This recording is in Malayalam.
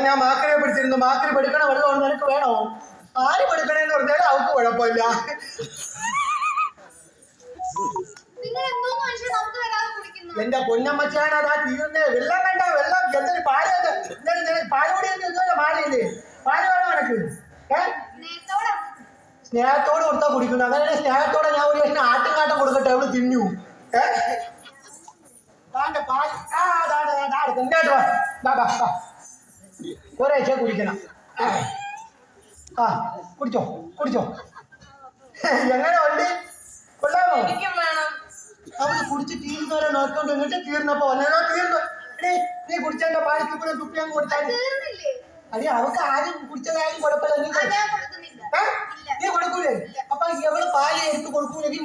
ഞാൻ മാക്കറെ പിടിച്ചിരുന്നു. മാക്കറി പെടുക്കണ വെള്ളം നിനക്ക് വേണോ? ആര് പെടുക്കണേന്ന് പറഞ്ഞാൽ അവർക്ക് കുഴപ്പമില്ല. എന്റെ പൊന്നമ്മച്ചാണ് അതാ തീർന്നേ. വെള്ളം വേണ്ട, വെള്ളം എന്തൊരു പാല് പാലുകൂടി ഇതുവരെ മാറിയില്ലേ? പാല് വേണോ എനക്ക്? സ്നേഹത്തോട് കൊടുത്താ കുടിക്കുന്നു. അങ്ങനെ സ്നേഹത്തോടെ ഞാൻ ഒരു ലക്ഷം ആട്ടുംകാട്ടം കൊടുക്കട്ടെ, അവള് തിന്നു. ഒരാഴ്ച കുടിക്കണം. കുടിച്ചോ കുടിച്ചോ. എങ്ങനെ ഉണ്ട്? കൊള്ളാമോ? അവള് കുടിച്ച് തീരുന്നവരെ നോക്കോണ്ട് എന്നിട്ട് തീർന്നപ്പോ തീർന്നു. നീ കുടിച്ചെന്റെ പാഴത്തിക്കൂടെ തുപ്പിയാൻ കൊടുത്താൽ അതെ. അവൾക്ക് ആരും കുടിച്ചതായാലും കുഴപ്പമില്ല. നീ കൊടുക്കൂലേ? അപ്പൊ എവള് പാല് എടുത്ത് കൊടുക്കൂലെങ്കിൽ